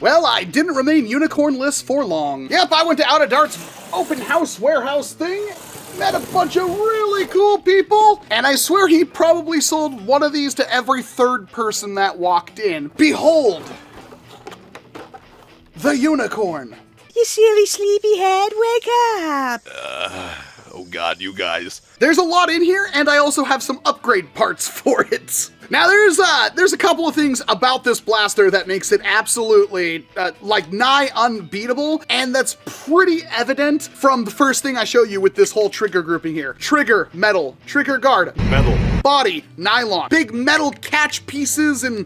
Well, I didn't remain unicornless for long. Yep, I went to Out of Dart's open house warehouse thing, met a bunch of really cool people, and I swear he probably sold one of these to every third person that walked in. Behold, the unicorn. You silly sleepyhead, wake up! Oh god, you guys. There's a lot in here, and I also have some upgrade parts for it. Now, there's a couple of things about this blaster that makes it absolutely, like, nigh unbeatable, and that's pretty evident from the first thing I show you with this whole trigger grouping here. Trigger, metal. Trigger guard, Metal. body, nylon. Big metal catch pieces and...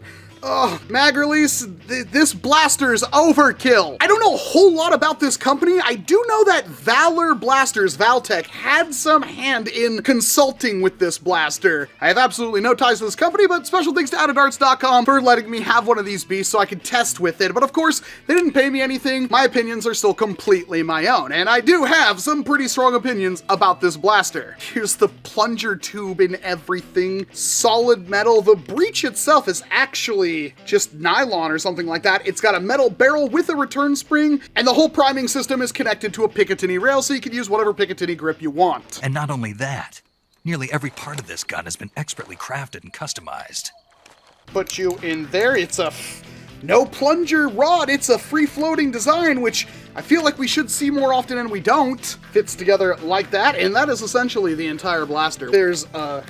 mag release, this blaster's overkill. I don't know a whole lot about this company. I do know that Valor Blasters, Valtech, had some hand in consulting with this blaster. I have absolutely no ties to this company, but special thanks to OutofDarts.com for letting me have one of these beasts so I could test with it. But of course, they didn't pay me anything. My opinions are still completely my own, and I do have some pretty strong opinions about this blaster. Here's the plunger tube and everything. Solid metal. The breech itself is actually just nylon or something like that. It's got a metal barrel with a return spring, and the whole priming system is connected to a Picatinny rail, so you can use whatever Picatinny grip you want. And not only that, nearly every part of this gun has been expertly crafted and customized. Put you in there. It's a no plunger rod. It's a free-floating design, which I feel like we should see more often, and we don't. Fits together like that, and that is essentially the entire blaster. There's a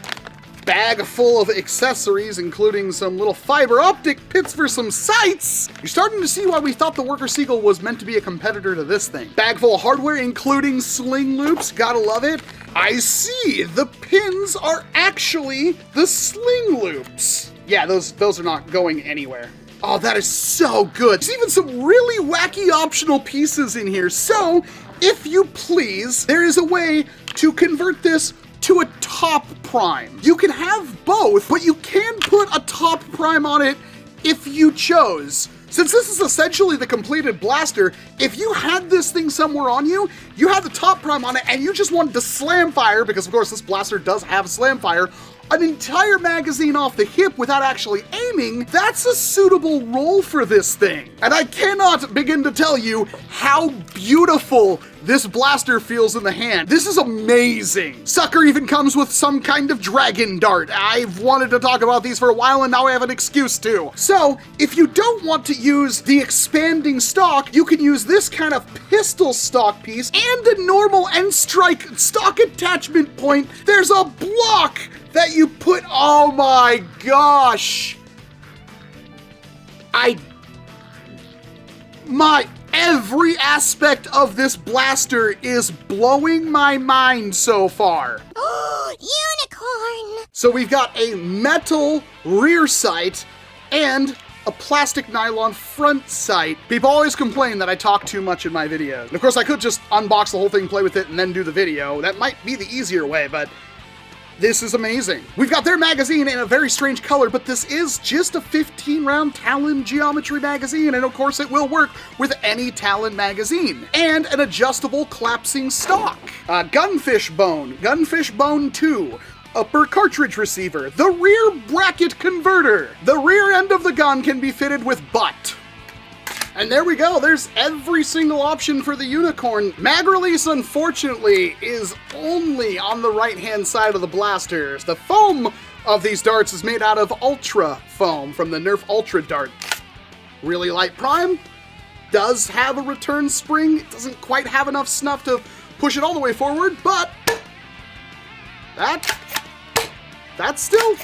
bag full of accessories, including some little fiber optic pits for some sights. You're starting to see why we thought the Worker Seagull was meant to be a competitor to this thing. Bag full of hardware, including sling loops. Gotta love it. I see, the pins are actually the sling loops. Yeah, those are not going anywhere. Oh, that is so good. There's even some really wacky optional pieces in here. So, if you please, there is a way to convert this to a top prime. You can have both, but you can put a top prime on it if you chose. Since this is essentially the completed blaster, if you had this thing somewhere on you, you had the top prime on it, and you just wanted to slam fire, because of course this blaster does have slam fire, an entire magazine off the hip without actually aiming, that's a suitable role for this thing. And I cannot begin to tell you how beautiful this blaster feels in the hand. This is amazing. Sucker even comes with some kind of dragon dart. I've wanted to talk about these for a while, and now I have an excuse to. So, if you don't want to use the expanding stock, you can use this kind of pistol stock piece and a normal end strike stock attachment point. There's a block that you put, oh my gosh. Every aspect of this blaster is blowing my mind so far. Oh, unicorn! So we've got a metal rear sight and a plastic nylon front sight. People always complain that I talk too much in my videos. And of course I could just unbox the whole thing, play with it, and then do the video. That might be the easier way, but this is amazing. We've got their magazine in a very strange color, but this is just a 15-round Talon geometry magazine, and of course it will work with any Talon magazine. And an adjustable collapsing stock. Gunfish bone 2. Upper cartridge receiver. The rear bracket converter. The rear end of the gun can be fitted with butt. And there we go, there's every single option for the Unicorn. Mag release, unfortunately, is only on the right-hand side of the blasters. The foam of these darts is made out of Ultra foam from the NERF Ultra dart. Really light prime, does have a return spring. It doesn't quite have enough snuff to push it all the way forward, but that still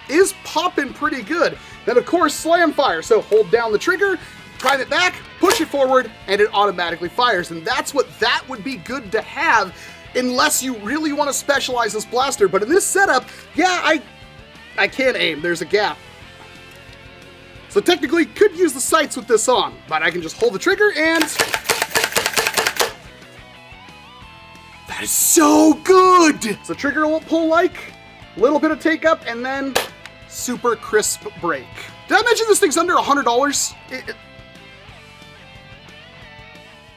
is popping pretty good. Then of course, slam fire, so hold down the trigger, prime it back, push it forward, and it automatically fires. And that's what that would be good to have, unless you really want to specialize this blaster. But in this setup, yeah, I can't aim. There's a gap. So technically, could use the sights with this on, but I can just hold the trigger and... That is so good! So trigger pull like, little bit of take up, and then super crisp break. Did I mention this thing's under $100?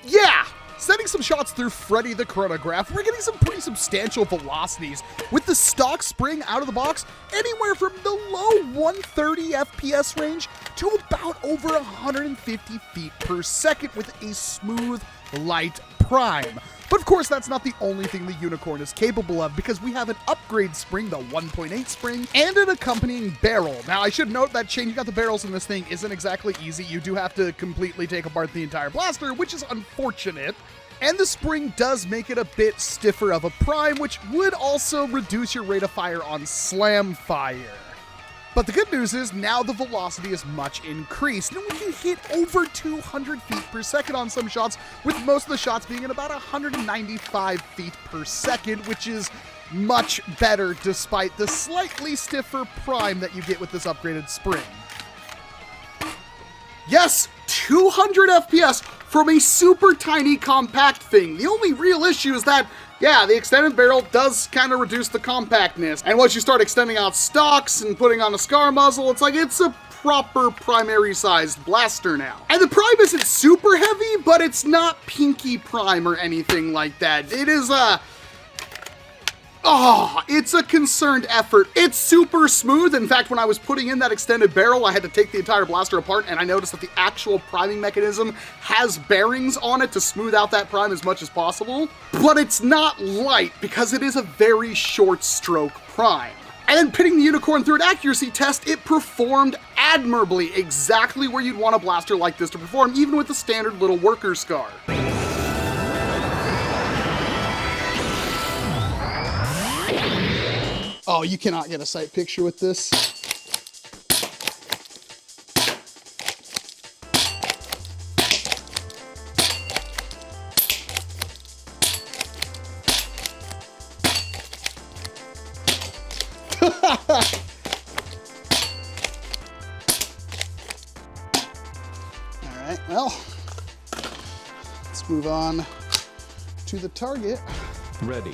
Yeah! Setting some shots through Freddy the Chronograph, we're getting some pretty substantial velocities with the stock spring out of the box anywhere from the low 130 FPS range to about over 150 feet per second with a smooth, light prime. But of course, that's not the only thing the Unicorn is capable of, because we have an upgrade spring, the 1.8 spring, and an accompanying barrel. Now, I should note that changing out the barrels in this thing isn't exactly easy. You do have to completely take apart the entire blaster, which is unfortunate. And the spring does make it a bit stiffer of a prime, which would also reduce your rate of fire on slam fire. But the good news is now the velocity is much increased, and we can hit over 200 feet per second on some shots, with most of the shots being at about 195 feet per second, which is much better despite the slightly stiffer prime that you get with this upgraded spring. Yes, 200 FPS from a super tiny compact thing. The only real issue is that, yeah, the extended barrel does kind of reduce the compactness. And once you start extending out stocks and putting on a scar muzzle, it's like it's a proper primary sized blaster now. And the prime isn't super heavy, but it's not pinky prime or anything like that. It is it's a concerned effort. It's super smooth. In fact, when I was putting in that extended barrel, I had to take the entire blaster apart, and I noticed that the actual priming mechanism has bearings on it to smooth out that prime as much as possible. But it's not light, because it is a very short stroke prime. And then pitting the Unicorn through an accuracy test, it performed admirably, exactly where you'd want a blaster like this to perform, even with the standard little worker scar. Oh, you cannot get a sight picture with this. All right, well, let's move on to the target. Ready.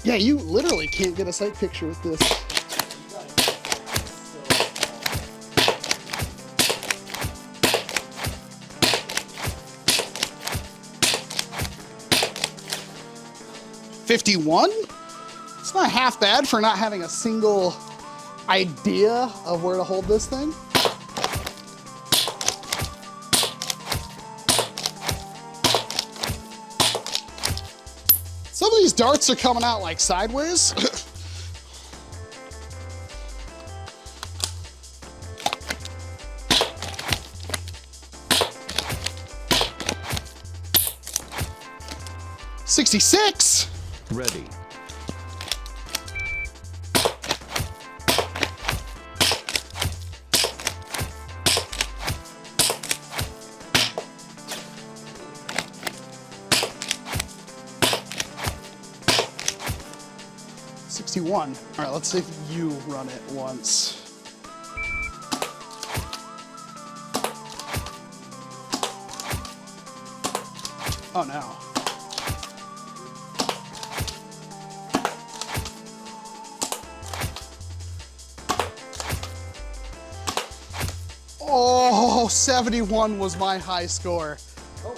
Yeah, you literally can't get a sight picture with this. $51? It's not half bad for not having a single idea of where to hold this thing. Some of these darts are coming out like sideways. $66. Ready. $61. All right, let's see if you run it once. Oh no. Oh, 71 was my high score,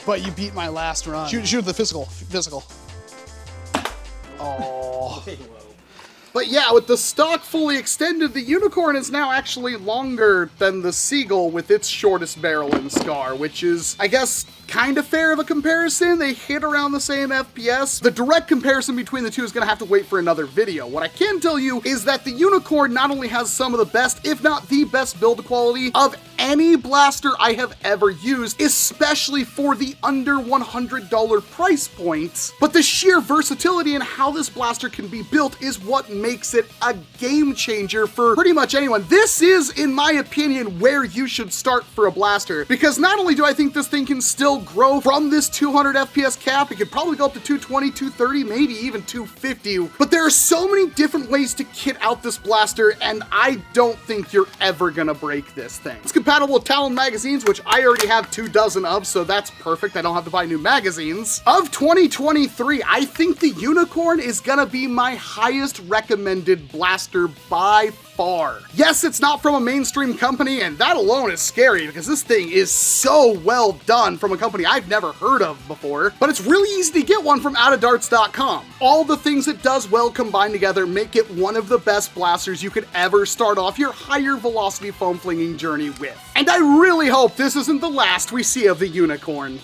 but you beat my last run. Shoot the physical. Oh. But yeah, with the stock fully extended, the Unicorn is now actually longer than the Seagull with its shortest barrel and scar, which is, I guess, kind of fair of a comparison. They hit around the same FPS. The direct comparison between the two is gonna have to wait for another video. What I can tell you is that the Unicorn not only has some of the best, if not the best build quality of any blaster I have ever used, especially for the under $100 price point, but the sheer versatility and how this blaster can be built is what makes it a game changer for pretty much anyone. This is, in my opinion, where you should start for a blaster, because not only do I think this thing can still grow from this 200 FPS cap, it could probably go up to 220, 230, maybe even 250, but there are so many different ways to kit out this blaster, and I don't think you're ever gonna break this thing. It's compatible with Talon magazines, which I already have 24 of, so that's perfect. I don't have to buy new magazines. Of 2023, I think the Unicorn is gonna be my highest recommended blaster by far. Yes, it's not from a mainstream company, and that alone is scary because this thing is so well done from a company I've never heard of before, but it's really easy to get one from OutofDarts.com. All the things it does well combined together make it one of the best blasters you could ever start off your higher velocity foam flinging journey with. And I really hope this isn't the last we see of the Unicorn.